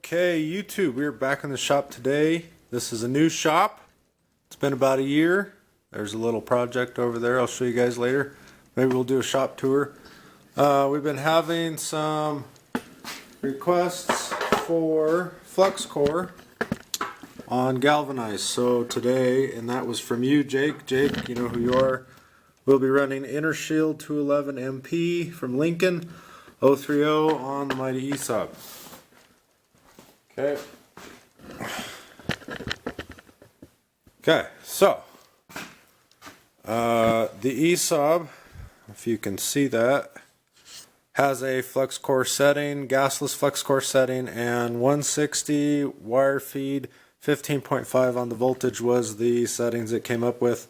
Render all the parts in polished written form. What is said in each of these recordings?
Okay, YouTube, we're back in the shop today. This is a new shop. It's been about a year. There's a little project over there. I'll show you guys later. Maybe we'll do a shop tour. We've been having some requests for Flux-core on galvanized. So today, and that was from you, Jake. Jake, you know who you are. We'll be running Inner Shield 211 MP from Lincoln 030 on the Mighty ESOB. Okay. Okay, so the ESOB, if you can see that, has a Flux-core setting, gasless Flux-core setting, and 160 wire feed, 15.5 on the voltage was the settings it came up with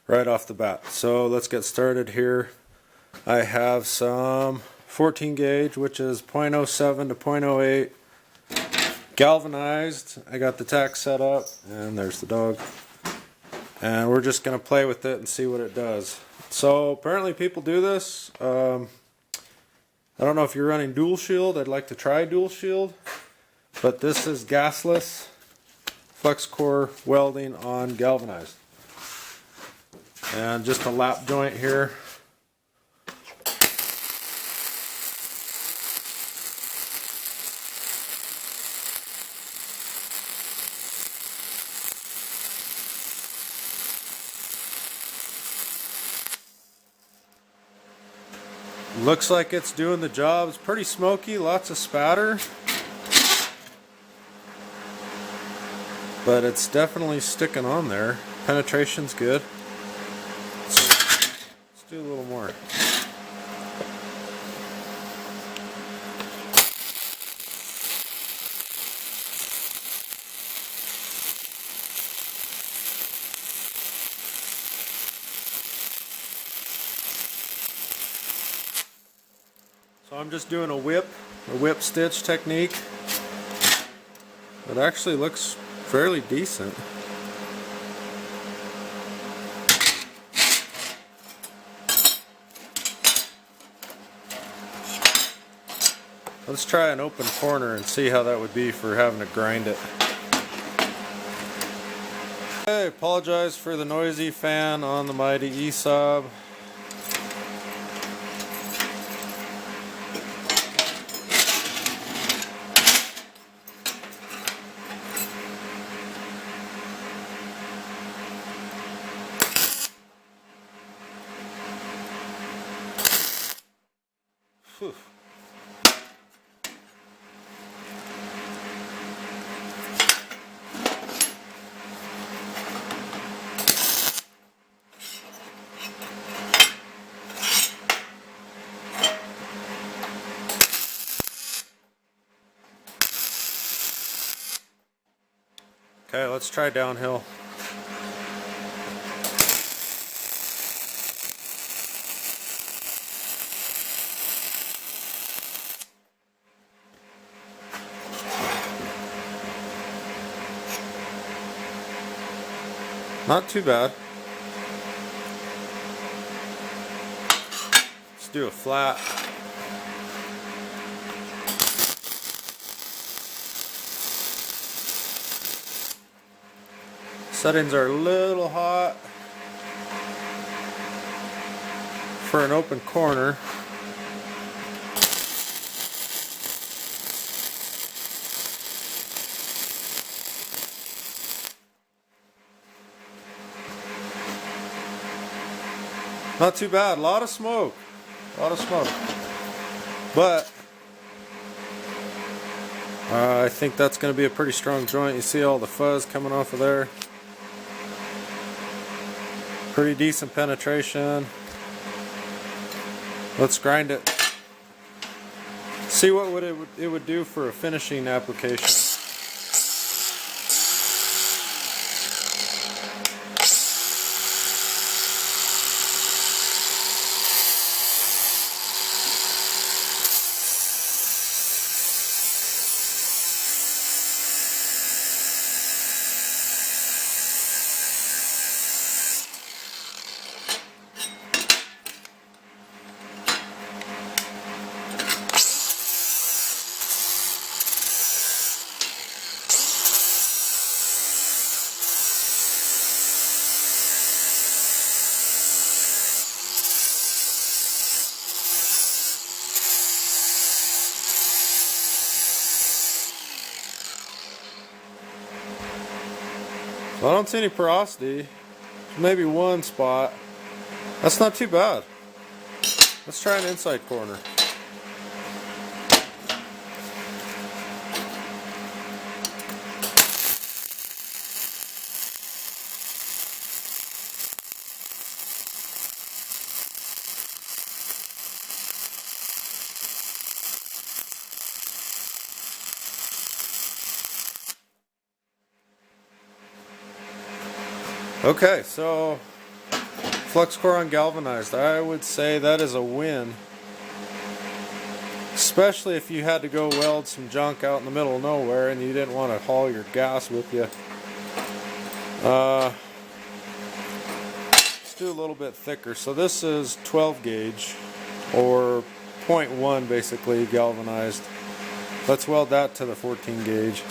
right off the bat. So let's get started here. I have some 14 gauge, which is 0.07 to 0.08 galvanized. I got the tack set up, and there's the dog. And we're just going to play with it and see what it does. So apparently people do this. I don't know if you're running dual shield. I'd like to try dual shield. But this is gasless Flux-core welding on galvanized. And just a lap joint here. Looks like it's doing the job. It's pretty smoky, lots of spatter. But it's definitely sticking on there. Penetration's good. Let's do a little more. So I'm just doing a whip stitch technique. It actually looks fairly decent. Let's try an open corner and see how that would be for having to grind it. I apologize for the noisy fan on the Mighty ESOB. Whew. Okay, let's try downhill. Not too bad. Let's do a flat. Settings are a little hot for an open corner. Not too bad. A lot of smoke. But I think that's going to be a pretty strong joint. You see all the fuzz coming off of there. Pretty decent penetration. Let's grind it. See what it would do for a finishing application. I don't see any porosity. Maybe one spot. That's not too bad. Let's try an inside corner. Okay, so Flux-core on galvanized. I would say that is a win. Especially if you had to go weld some junk out in the middle of nowhere and you didn't want to haul your gas with you. Let's do a little bit thicker. So this is 12 gauge or 0.1 basically galvanized. Let's weld that to the 14 gauge.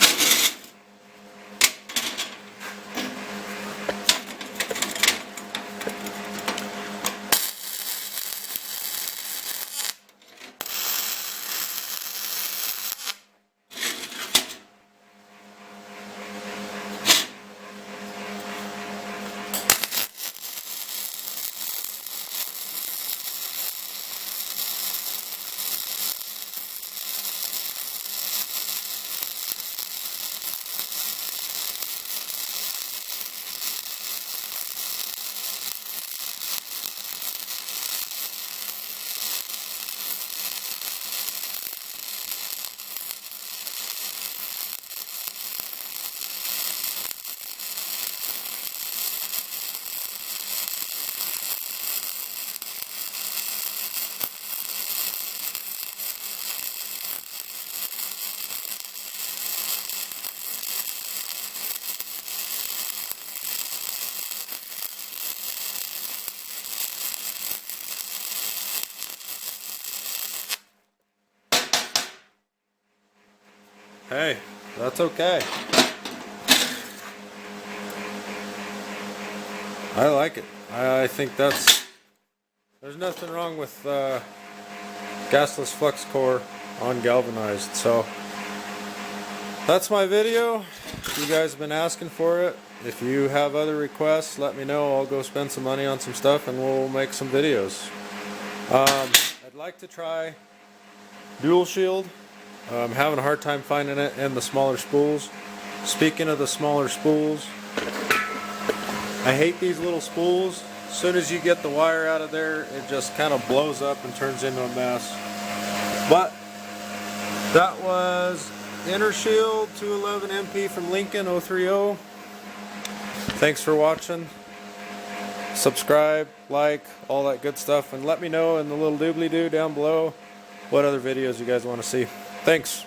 Hey, that's okay. I like it. I think there's nothing wrong with gasless flux core on galvanized. So that's my video. You guys have been asking for it. If you have other requests, let me know. I'll go spend some money on some stuff and we'll make some videos. I'd like to try dual shield. I'm having a hard time finding it in the smaller spools. Speaking of the smaller spools, I hate these little spools. As soon as you get the wire out of there, it just kind of blows up and turns into a mess. But that was Inner Shield 211 MP from Lincoln 030. Thanks for watching. Subscribe, like, all that good stuff, and let me know in the little doobly-doo down below what other videos you guys want to see. Thanks.